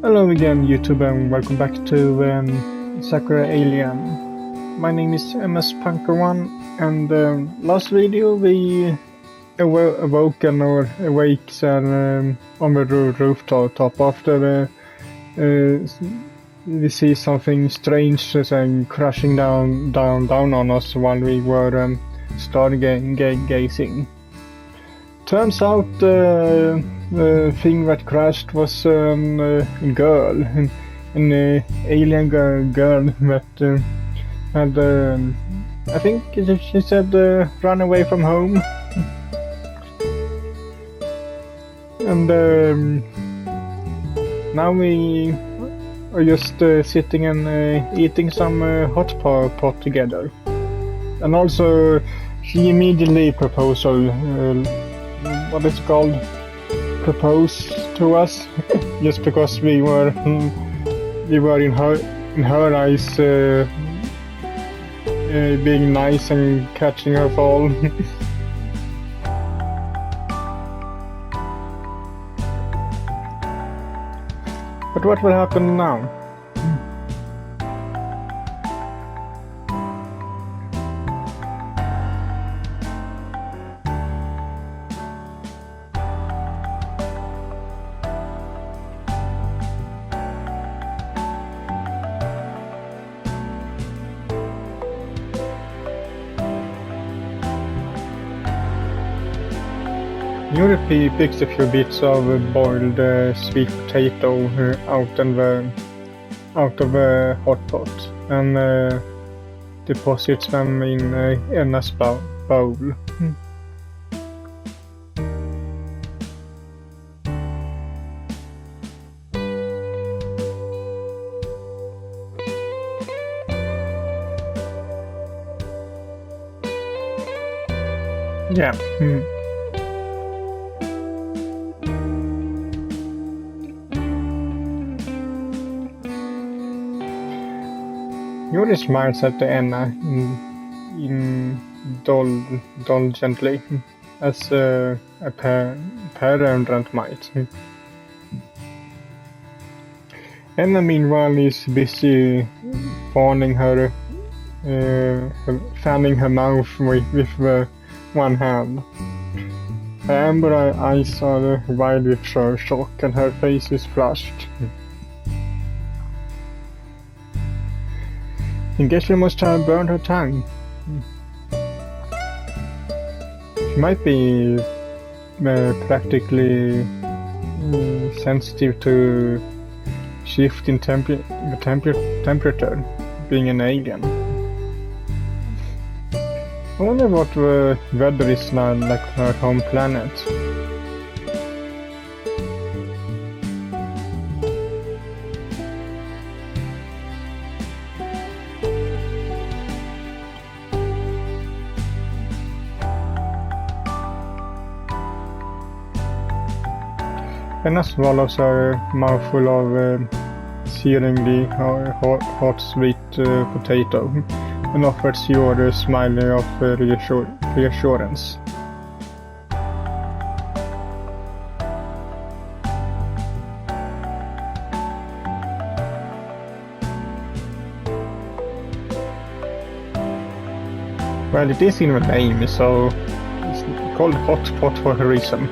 Hello again, YouTube, and welcome back to Sakura Alien. My name is MS Punker1, and last video we awoken or awakes on the rooftop after we see something strange crashing down on us while we were stargazing. Turns out the thing that crashed was a girl, an alien girl that had, I think she said, run away from home. And now we are just sitting and eating some hot pot together. And also, she immediately proposed, what it's called, proposed to us, just because we were in her eyes being nice and catching her fall. But what will happen now? Yuri picks a few bits of boiled sweet potato out of the hot pot and deposits them in Anna's bowl. Yeah. Yuri smiles at Anna indulgently, as a parent might. Anna, meanwhile, is busy fanning her mouth with one hand. Her amber eyes are wide with shock, and her face is flushed. I guess she must have burned her tongue. She might be practically sensitive to shift in temperature, being an alien. I wonder what the weather is like her home planet. Anna swallows a mouthful of searingly hot sweet potato and offers your smiley of reassurance. Well, it is in the name, so it's called hot pot for a reason.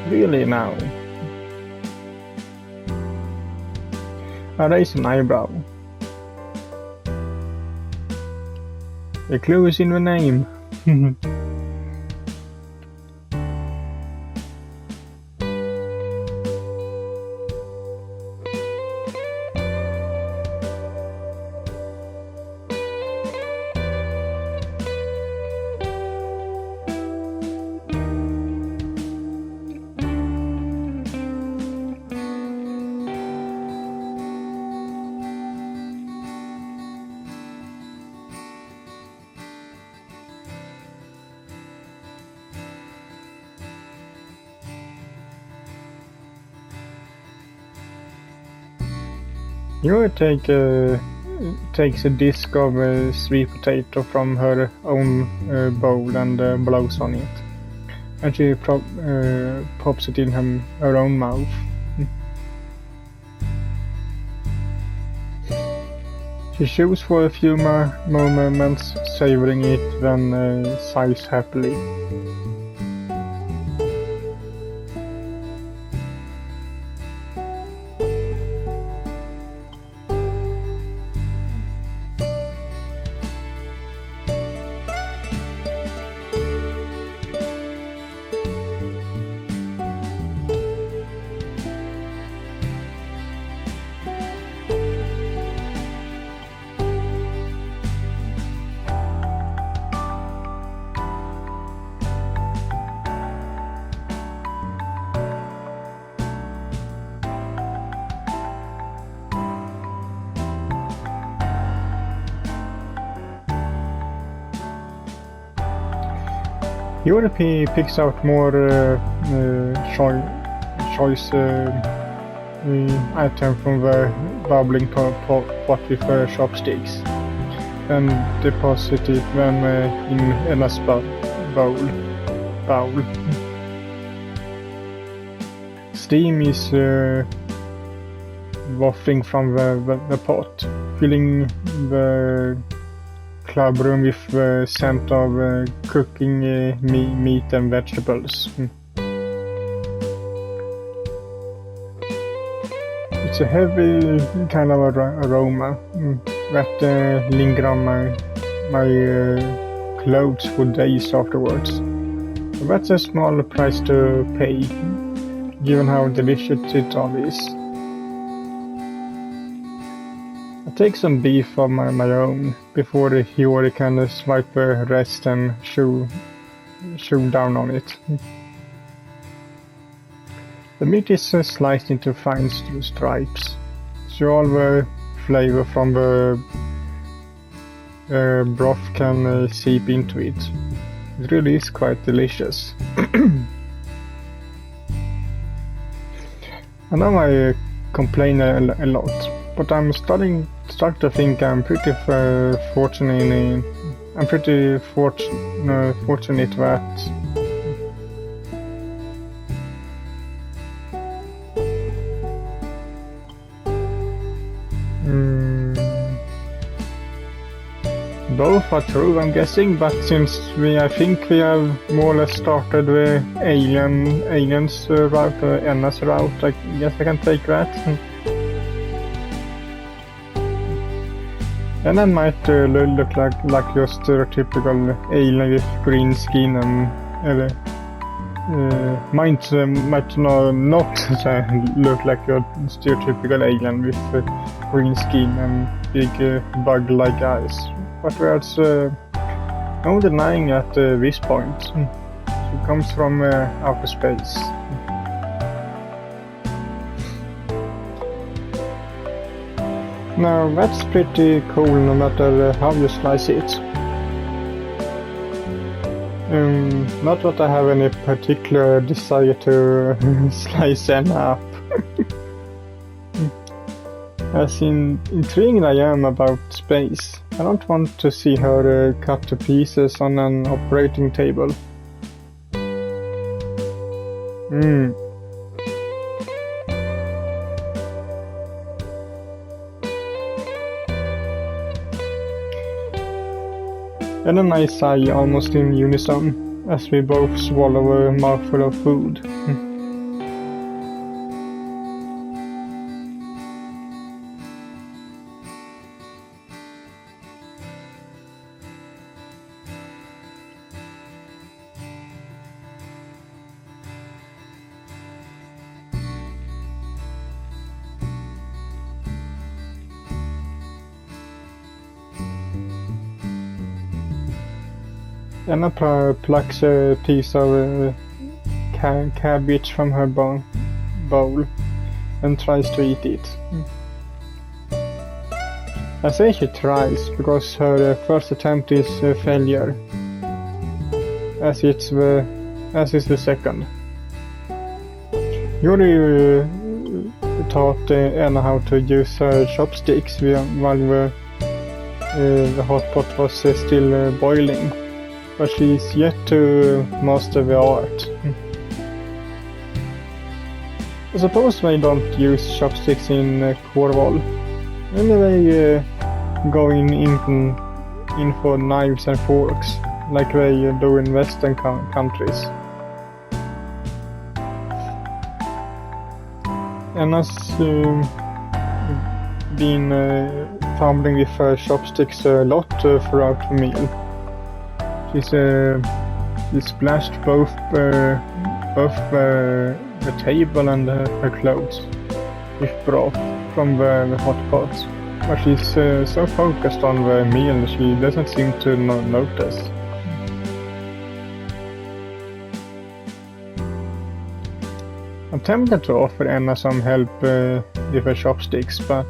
Really now? I raise an eyebrow. The clue is in the name. Yuri takes a disc of sweet potato from her own bowl and blows on it. And she pops it in her own mouth. She chews for a few more moments, savoring it, then sighs happily. Europe picks out more choice item from the bubbling pot with chopsticks and deposit it then in Anna's bowl. Steam is wafting from the pot, filling the club room with the scent of cooking meat and vegetables. It's a heavy kind of aroma that linger on my clothes for days afterwards. So that's a small price to pay, given how delicious it all is. I take some beef of my own before the Hiyori can swipe the rest and chew down on it. The meat is sliced into fine stripes, so all the flavor from the broth can seep into it. It really is quite delicious. I know I complain a lot, but I'm starting to think I'm pretty fortunate. I'm pretty fortunate that both are true, I'm guessing, but since I think we have more or less started the aliens route, Anna's route, I guess I can take that. And I might look like your stereotypical alien with green skin and might not look like your stereotypical alien with green skin and big bug-like eyes. But there's no denying at this point. She comes from outer space. Now that's pretty cool no matter how you slice it. Not that I have any particular desire to slice Anna up. As intrigued I am about space, I don't want to see her cut to pieces on an operating table. And a nice sigh almost in unison, as we both swallow a mouthful of food. Anna plucks a piece of cabbage from her bowl and tries to eat it. I say she tries because her first attempt is a failure, as is the second. Yuri taught Anna how to use her chopsticks while the hot pot was still boiling. But she's yet to master the art. I suppose they don't use chopsticks in Cornwall. Anyway, going in for knives and forks, like they do in Western countries. Anna's been fumbling with her chopsticks a lot throughout the meal. She splashed both the table and her clothes with broth from the hot pot. But she's so focused on the meal she doesn't seem to notice. I'm tempted to offer Anna some help with her chopsticks, but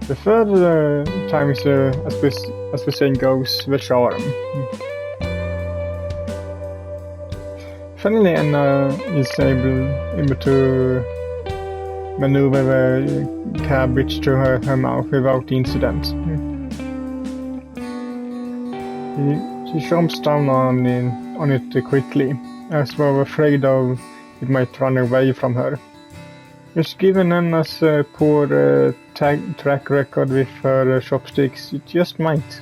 the third time is, as the saying goes, the charm. Finally, Anna is able to maneuver the cabbage to her mouth without incident. She jumps down on it quickly, as though afraid of it might run away from her. Just given Anna's poor track record with her chopsticks, it just might.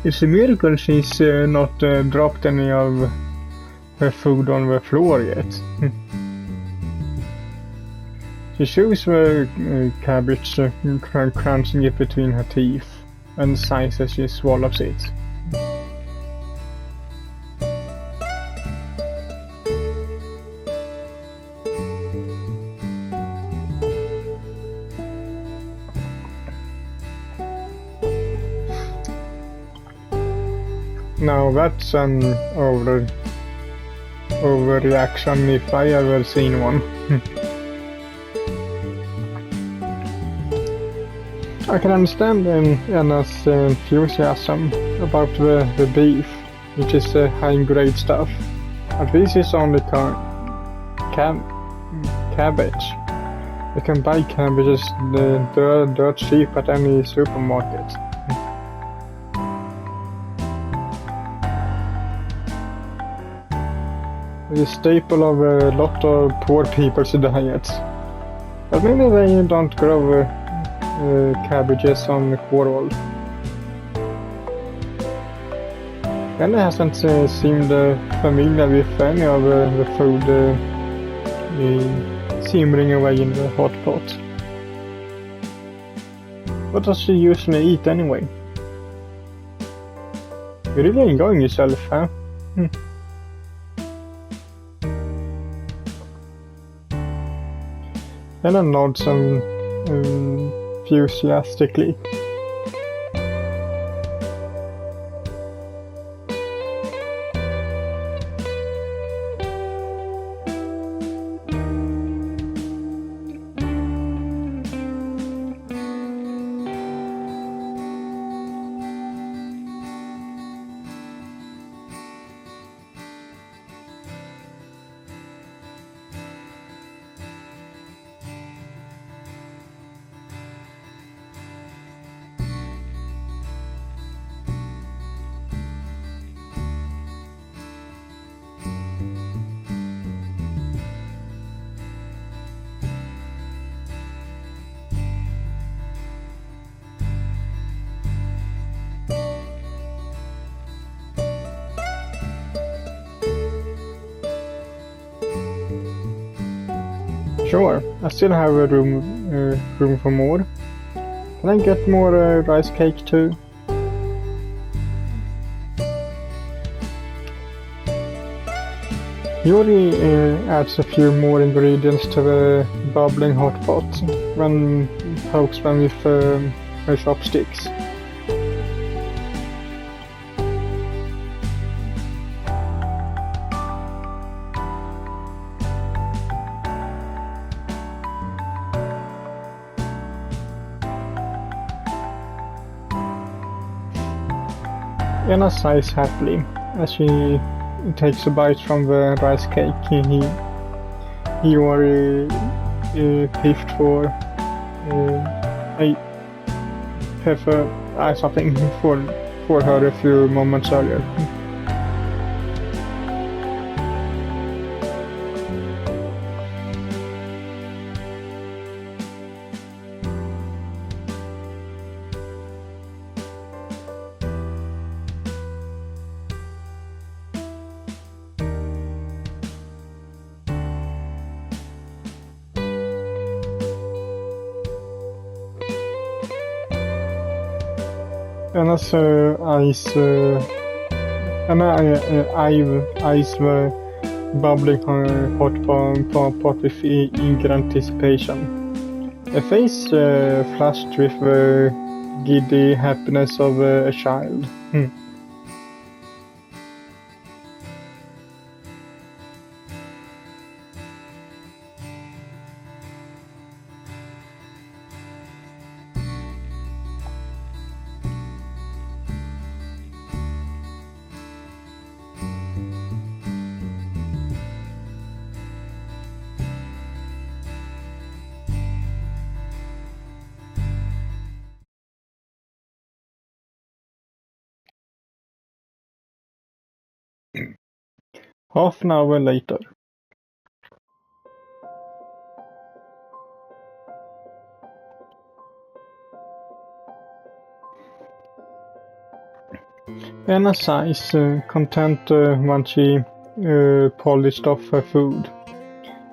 It's a miracle she's not dropped any of her food on the floor yet. She chews the cabbage, crunching it between her teeth, and sighs as she swallows it. Now that's an overreaction if I ever seen one. I can understand Anna's enthusiasm about the beef, which is high-grade stuff. But this is only cabbage. You can buy cabbages dirt cheap at any supermarket. It's a staple of a lot of poor people's diets. But maybe they don't grow cabbages on the Cornwall. Anna hasn't seemed familiar with any of the food simmering away in the hot pot. What does she usually eat anyway? You're really enjoying yourself, huh? Anna nods enthusiastically. Sure, I still have a room for more. Can I get more rice cake too? Yuri adds a few more ingredients to the bubbling hot pot when pokes them with her chopsticks. Anna sighs happily as she takes a bite from the rice cake he already picked for a pepper something for her a few moments earlier. Anna's eyes were bubbling hot pot with eager anticipation. Her face flushed with the giddy happiness of a child. Half an hour later. Anna sighs, content once she polished off her food,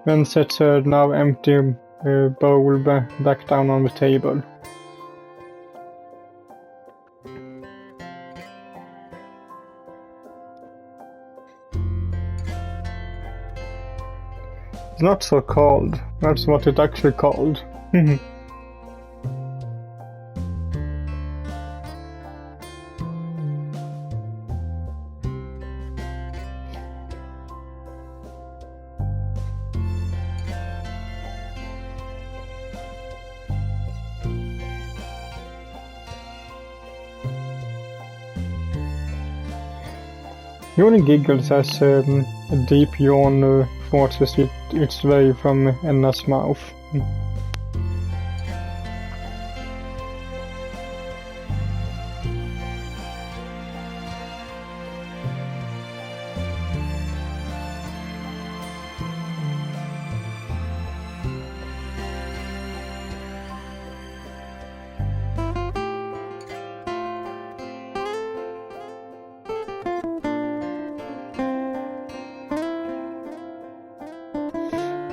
then sets her now empty bowl back down on the table. It's not so cold, that's what it's actually called. Yoni giggles as a deep yawn forces its way from Anna's mouth.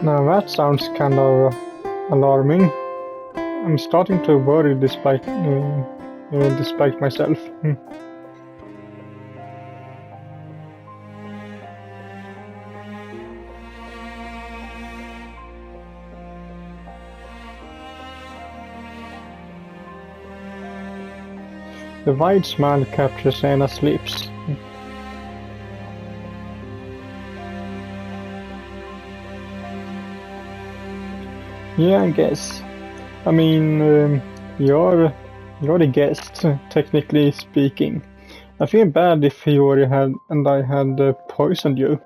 Now that sounds kind of alarming. I'm starting to worry despite myself. The wide smile captures Anna's lips. Yeah, I guess. I mean, you're the guest, technically speaking. I feel bad if Hiyori had poisoned you.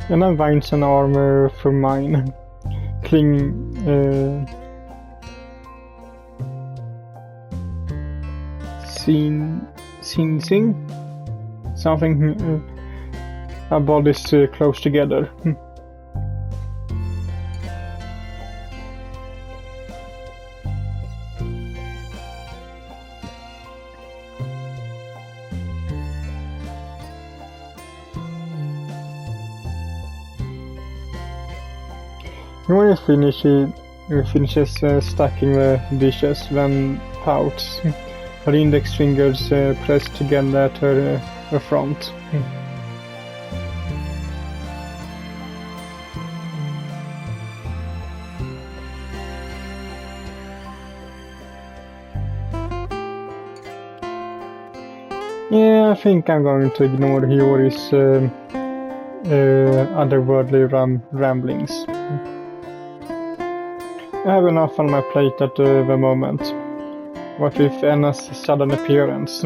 And then winds an arm through mine, sensing something. Our bodies close together. When he finishes stacking the dishes, then pouts. Her index fingers pressed together at her front. Yeah, I think I'm going to ignore Hiyori's otherworldly ramblings. I have enough on my plate at the moment. What with Anna's sudden appearance?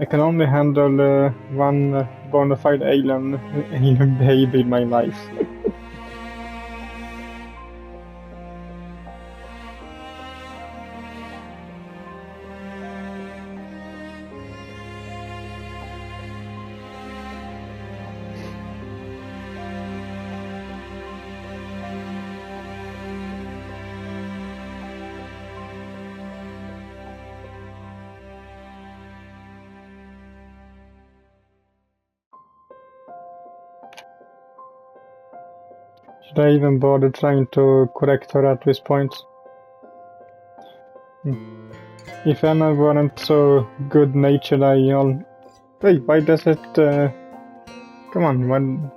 I can only handle one bona fide alien baby in my life. Should I even bother trying to correct her at this point? If Anna weren't so good-natured, Wait, why does it... Come on, when...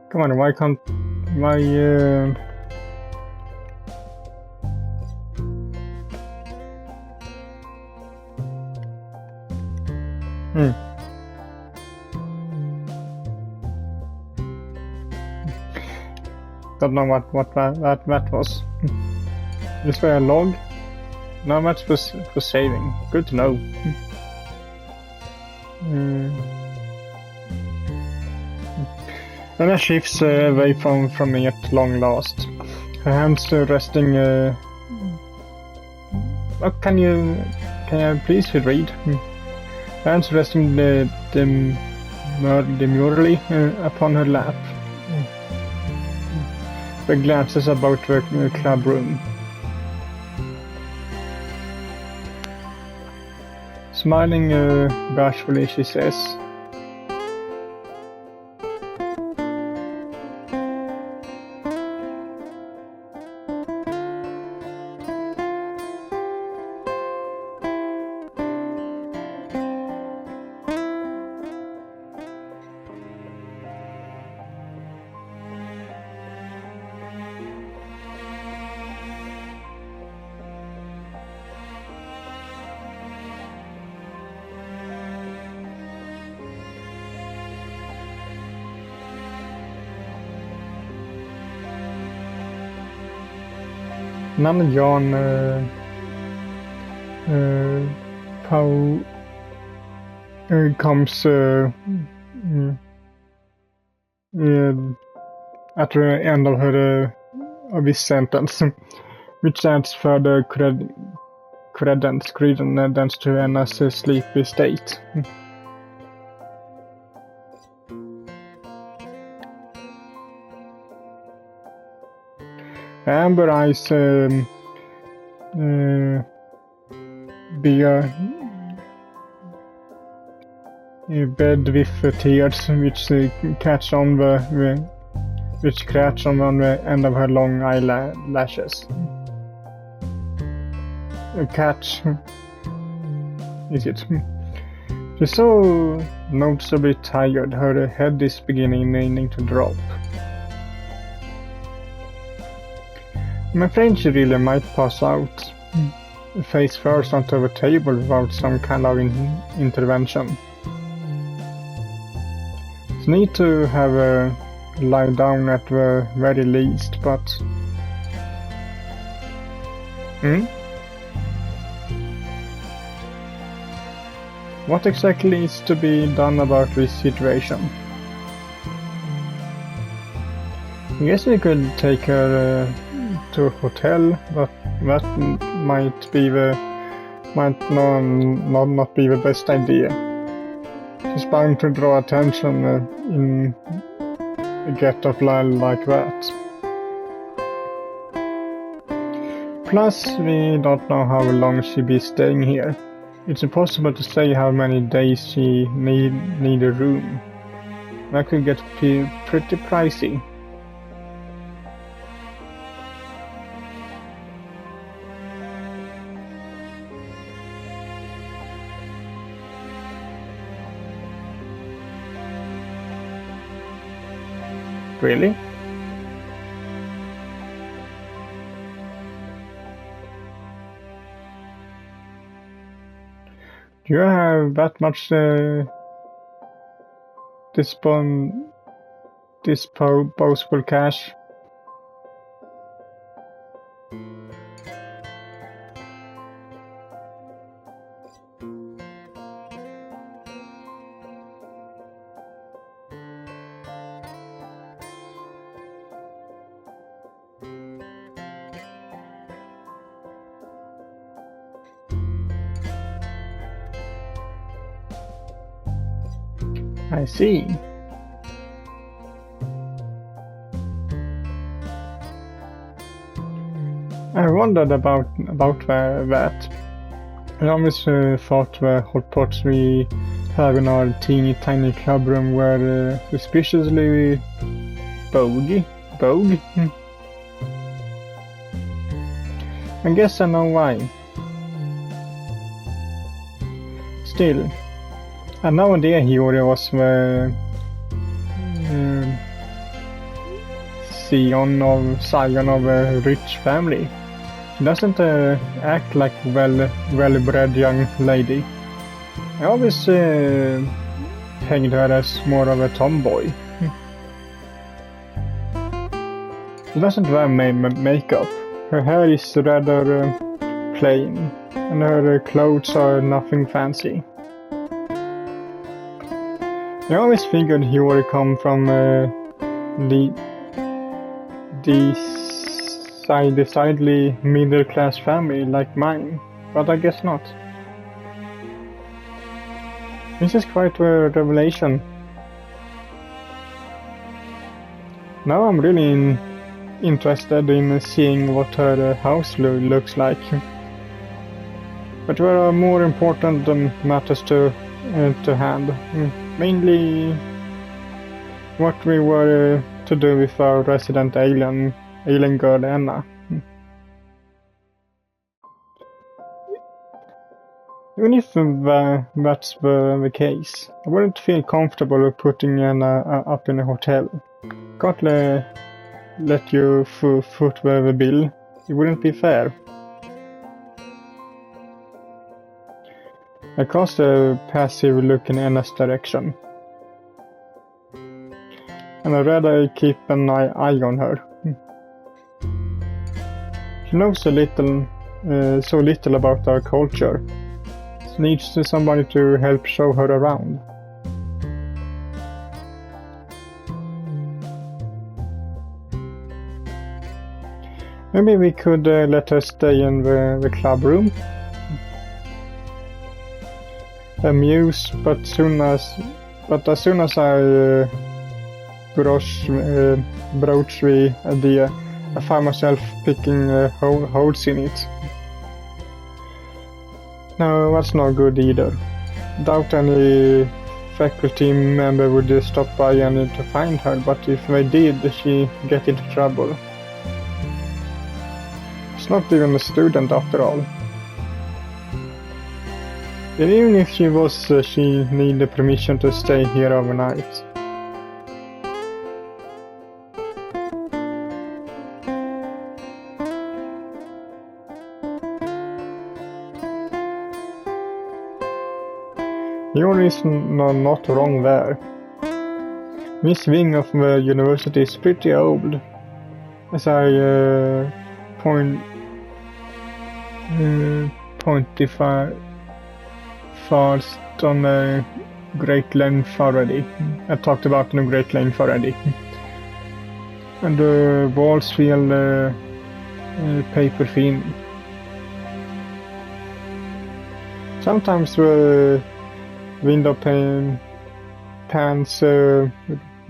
Come on, why can't... Why, Don't know what that was. Is there a log? No, that's for saving. Good to know. Anna shifts away from me at long last. Her hands resting. Oh, can you please read? Her hands resting demurely upon her lap. The glances about the club room. Smiling bashfully, she says, Namn Jan Pau comes at the end of her of his sentence, which adds further credence to Anna's sleepy state. Amber eyes bed with tears which catch on the end of her long eyelashes. Catch, is it? She's so noticeably tired. Her head is beginning to drop. I'm afraid she really might pass out, face first onto the table without some kind of intervention. It's neat to have her lie down at the very least, but... What exactly is to be done about this situation? I guess we could take her to a hotel, but that might not be the best idea. She's bound to draw attention in a get-up like that. Plus, we don't know how long she'll be staying here. It's impossible to say how many days she need a room. That could get pretty pricey. Really? Do you have that much disposable cash? I see. I wondered about that. I always thought the hot pots we have in our teeny tiny club room were suspiciously bogue? I guess I know why. Still, I had no idea Hiyori was the scion of a rich family. She doesn't act like well-bred young lady. I always pegged her as more of a tomboy. She doesn't wear makeup. Her hair is rather plain, and her clothes are nothing fancy. I always figured Hiyori come from decidedly middle-class family like mine, but I guess not. This is quite a revelation. Now I'm really interested in seeing what her house looks like. But there are more important matters to hand. Mainly what we were to do with our resident alien girl Anna. Even if that's the case, I wouldn't feel comfortable putting Anna up in a hotel. Can't let you foot the bill. It wouldn't be fair. I cast a passive look in Anna's direction, and I'd rather keep an eye on her. She knows so little about our culture. She needs somebody to help show her around. Maybe we could let her stay in the club room. Amuse, but as soon as I broach the idea, I find myself picking holes in it. No, that's not good either. Doubt any faculty member would stop by and to find her, but if they did, she'd get into trouble. She's not even a student after all. And even if she was, she needed permission to stay here overnight. Hiyori is not wrong there. This wing of the university is pretty old, as I fast on a great length already. I talked about the great length already. And the walls feel paper thin. Sometimes the window pans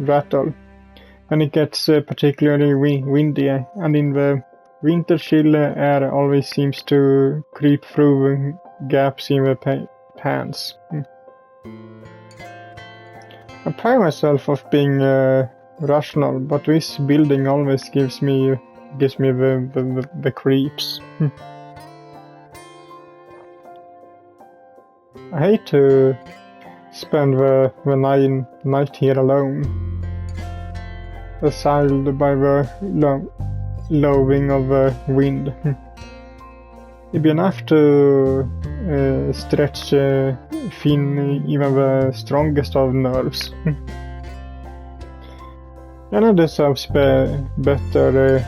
rattle, and it gets particularly windy, and in the winter chill air always seems to creep through gaps in the pans. I pride myself of being rational, but this building always gives me the creeps. I hate to spend the night here alone, assailed by the lowing of the wind. It'd be enough to stretch thin even the strongest of nerves. Anna deserves better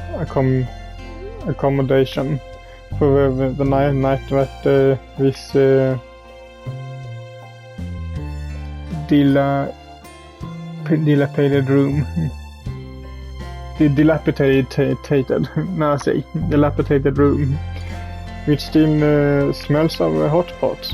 accommodation for the night that this dilapidated room. Dilapidated room, which still smells of a hot pot.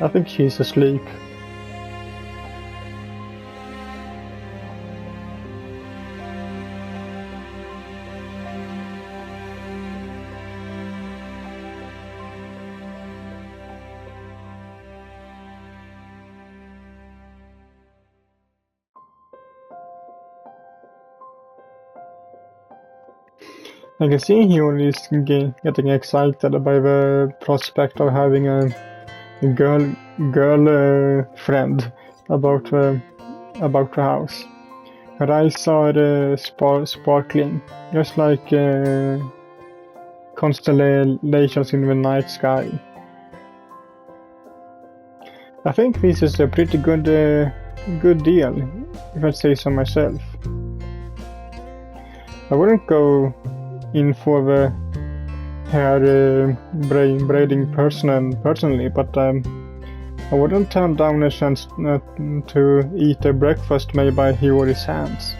I think she's asleep. I can see Hyori is getting excited by the prospect of having a girl friend about the house. Her eyes are sparkling, just like constellations in the night sky. I think this is a pretty good deal, if I say so myself. I wouldn't go in for the hair braiding personally, but I wouldn't turn down a chance to eat a breakfast made by Hyori's hands.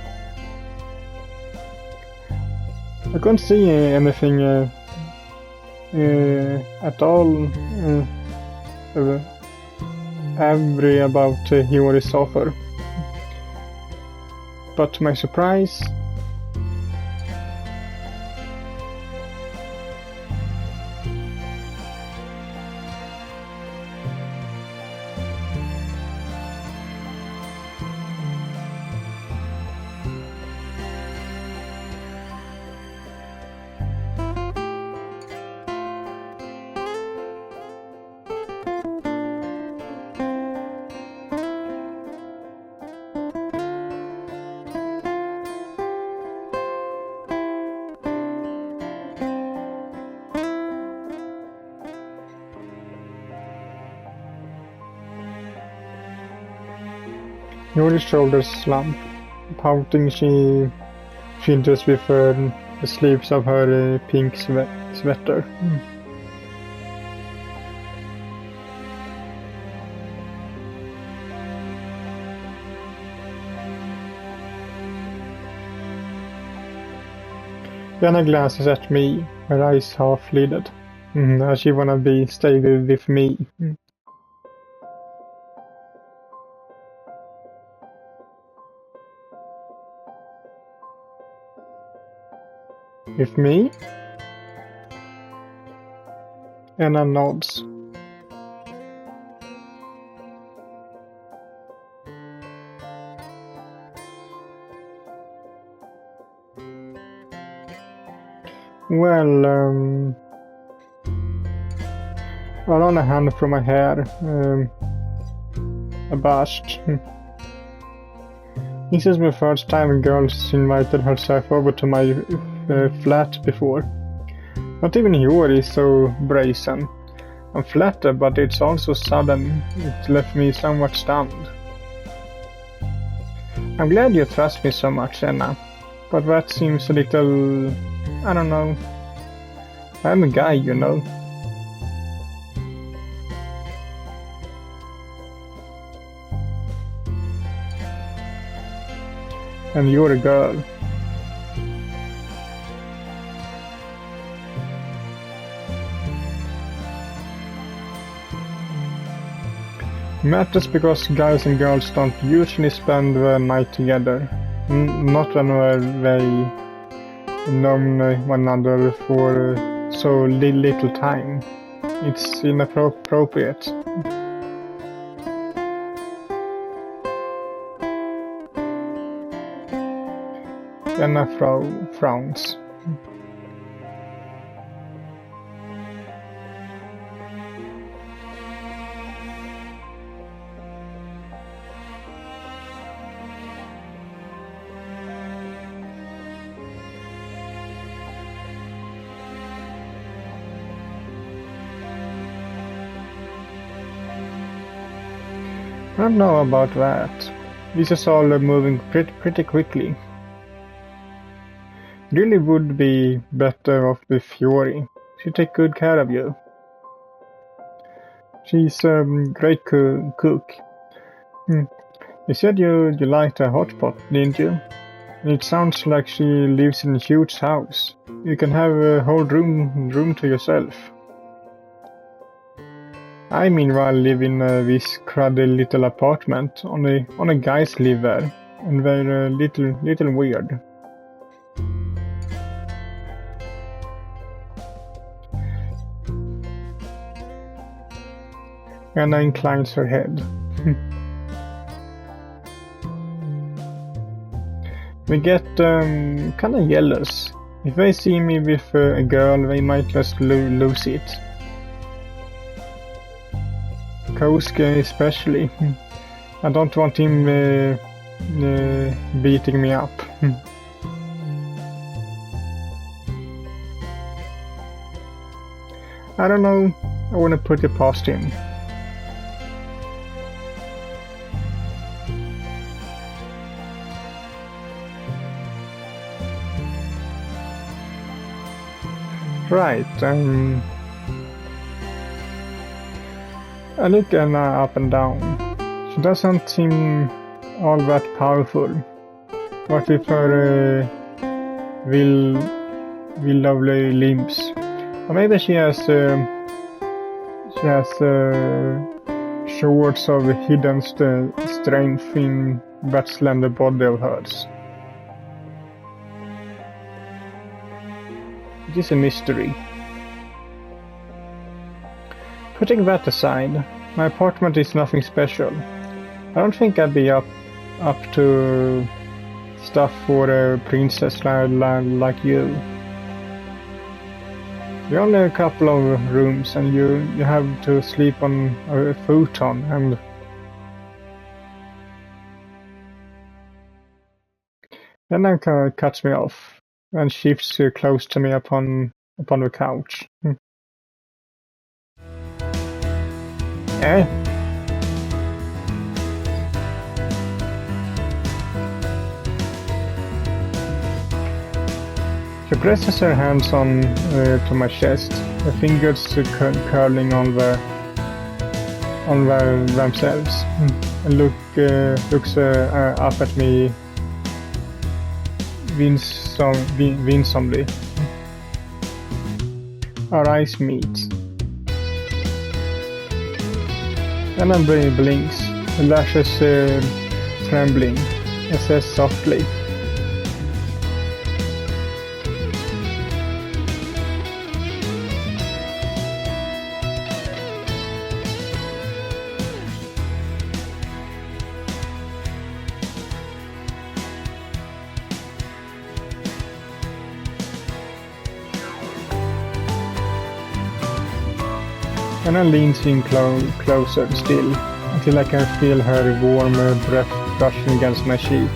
I couldn't see anything at all angry about Hyori's offer, but to my surprise, Hyori's shoulders slump. Pouting, she fiddles with the sleeves of her pink sweater. Jenna glances at me, her eyes half-lidded. She wanna stay with me. With me? Anna nods. Well, I run a hand through my hair, abashed. This is the first time a girl's invited herself over to my flat before. Not even Hyori is so brazen. I'm flattered, but it's also sudden. It left me somewhat stunned. I'm glad you trust me so much, Anna, but that seems a little... I don't know. I'm a guy, you know. And you're a girl. Matters because guys and girls don't usually spend the night together. Not when they know one another for so little time. It's inappropriate. Anna frowns. I don't know about that. This is all moving pretty quickly. Really would be better off with Hyori. She'd take good care of you. She's a great cook. You said you liked a hot pot, didn't you? It sounds like she lives in a huge house. You can have a whole room to yourself. I meanwhile live in this cruddy little apartment. Only guys live there, and they're little weird. Anna inclines her head. We get kinda jealous. If they see me with a girl, they might just lose it. Kosuke especially. I don't want him beating me up. I don't know, I wanna put it past him. Right, I look Anna up and down. She doesn't seem all that powerful. What with her lovely limbs? Or maybe she has shorts of hidden strength in that slender body of hers. It is a mystery. Putting that aside, my apartment is nothing special. I don't think I'd be up to stuff for a princess like you. There are only a couple of rooms, and you have to sleep on a futon, and then Anna cuts me off and shifts close to me upon the couch. Eh? She presses her hands on to my chest, her fingers curling on themselves, and looks up at me winsomely. Our eyes meet. Anna blinks, her lashes trembling, and says softly, Anna leans in closer still, until I can feel her warm breath brushing against my cheek.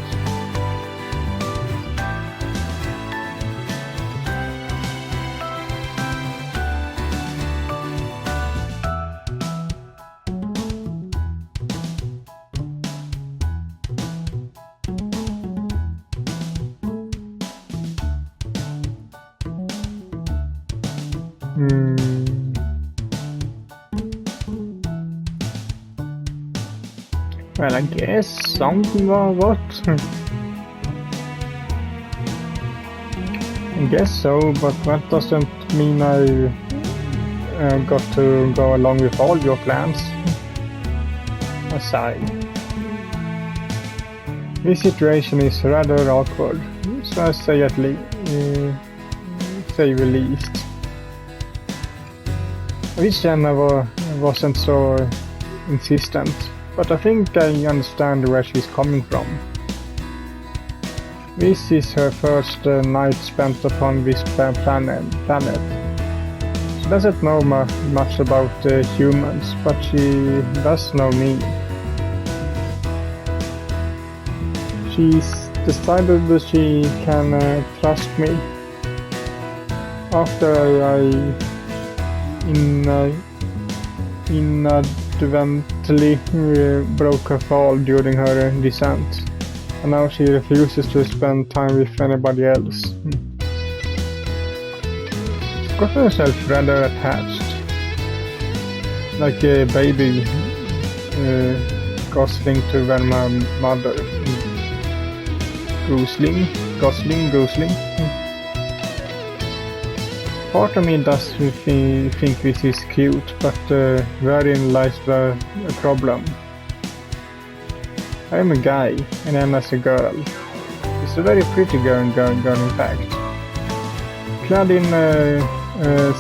Well, I guess something or what? I guess so, but that doesn't mean I got to go along with all your plans. I sigh. This situation is rather awkward, so I say say the least. I wish Anna wasn't so insistent. But I think I understand where she's coming from. This is her first night spent upon this planet. She doesn't know much about humans, but she does know me. She's decided that she can trust me. After I inadvertently broke her fall during her descent, and now she refuses to spend time with anybody else. She got herself rather attached, like a baby gosling to their mother. Gosling. part of me does think this is cute, but wherein lies the problem. I am a guy, and Anna's a girl. She's a very pretty girl in fact. Clad in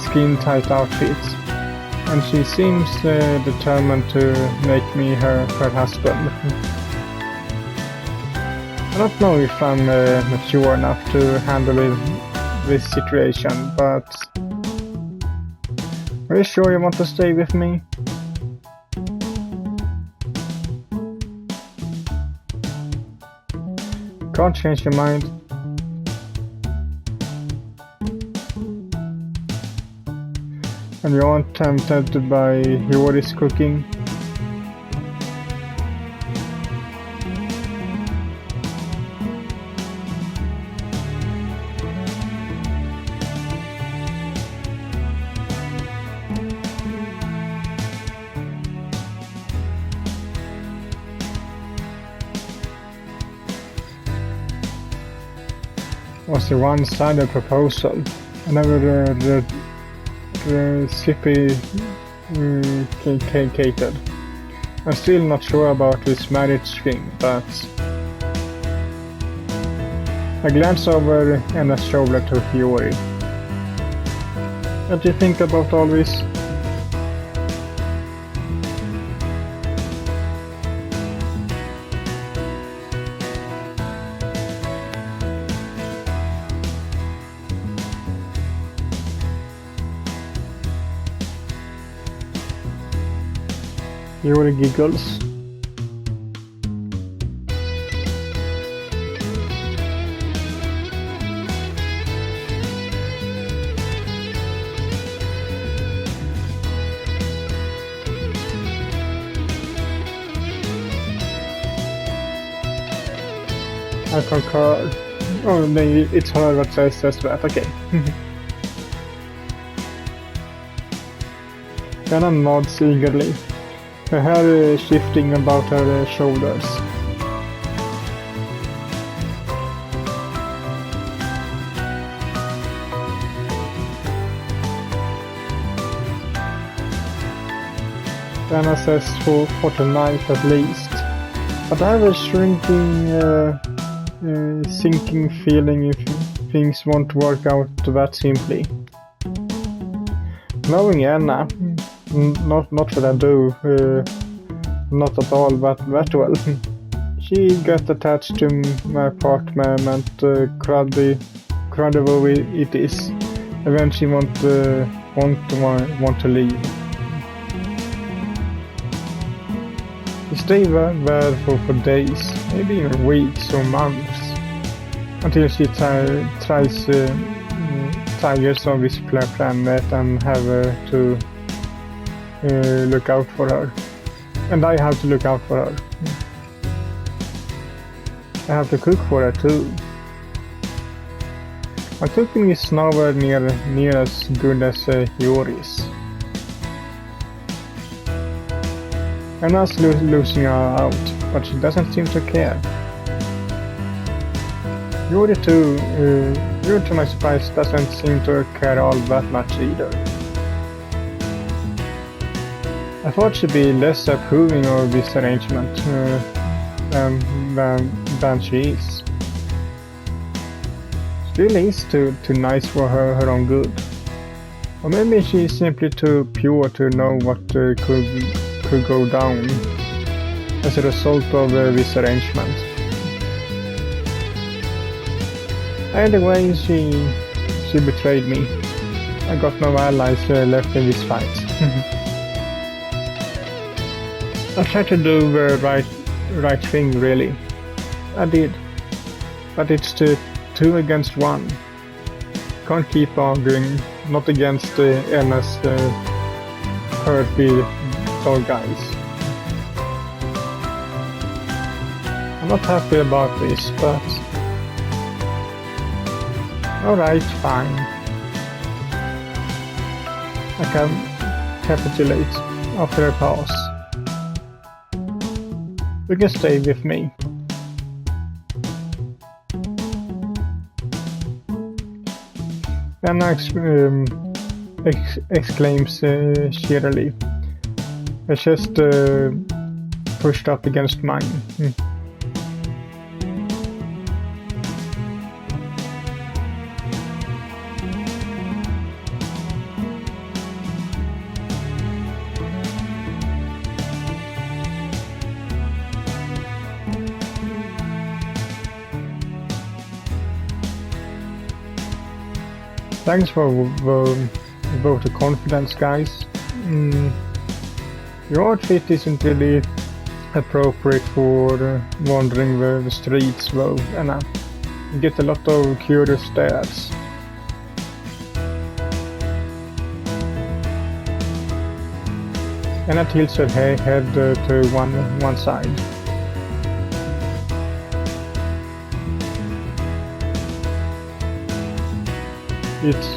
skin-tight outfits, and she seems determined to make me her husband. I don't know if I'm mature enough to handle this situation, but are you sure you want to stay with me? Can't change your mind. And you aren't tempted by Hiyori's cooking? Was a one-sided proposal. I never reciprocated. I'm still not sure about this marriage thing, but I glance over Anna's shoulder to Hiyori. What do you think about all this? Hiyori giggles. I concur. Oh, no, it's her that says that. Okay. Anna nods eagerly. Her hair is shifting about her shoulders. Anna says for tonight at least. But I have a sinking feeling if things won't work out that simply. Knowing Anna, not that I do, not at all that well. She got attached to my apartment, cruddy it is, and then she want to leave. She stayed there for days, maybe even weeks or months, until she tires of this planet and have to look out for her. And I have to look out for her. I have to cook for her too. My cooking is nowhere near as good as Hiyori's. Anna's losing her out, but she doesn't seem to care. Hiyori too, to my surprise, doesn't seem to care all that much either. I thought she'd be less approving of this arrangement than she is. She really is too nice for her own good. Or maybe she's simply too pure to know what could go down as a result of this arrangement. Either way, she betrayed me. I got no allies left in this fight. I tried to do the right thing, really. I did. But it's two against one. Can't keep arguing, not against Anna's pervy dog guys. I'm not happy about this, but alright, fine. I can capitulate after a pause. You can stay with me. Anna exclaims cheerily. Her chest pushed up against mine. Thanks for the vote of confidence, guys. Your outfit isn't really appropriate for wandering the streets, though, and you get a lot of curious stares. Anna tilts her head to one side. It's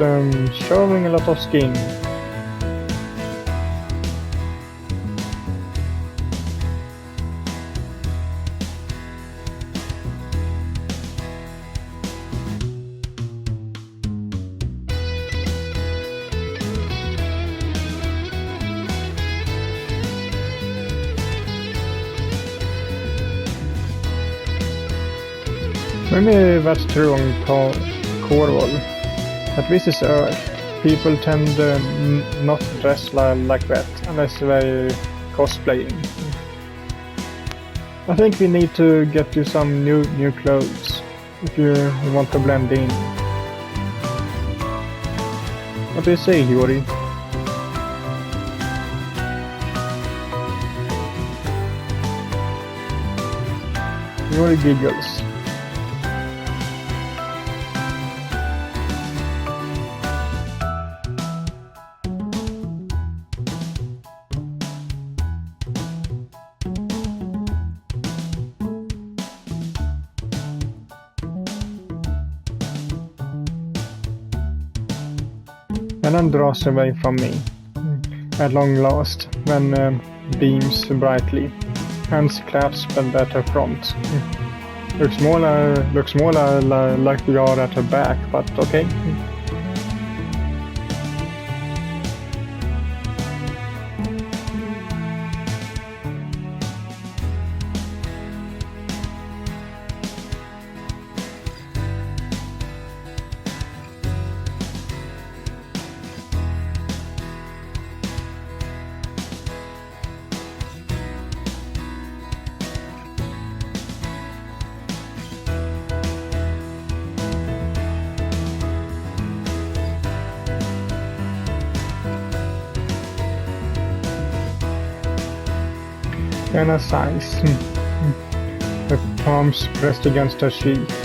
showing a lot of skin. Maybe that's true on Cornwall. But this is Earth. People tend not to dress like that unless they're cosplaying. I think we need to get you some new clothes if you want to blend in. What do you say, Yuri? Yuri giggles. And then draws away from me, at long last, then beams brightly, hands clasped at her front. Looks more like we are at her back, but okay. Anna sighs. Her palms pressed against her cheeks.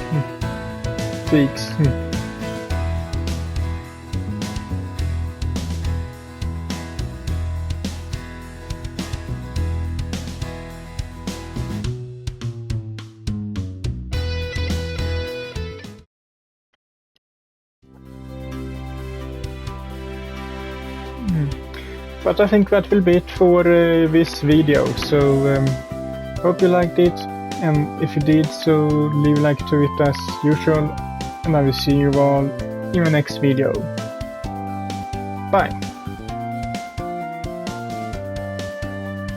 But I think that will be it for this video, so hope you liked it, and if you did, so leave a like to it as usual, and I will see you all in the next video. Bye!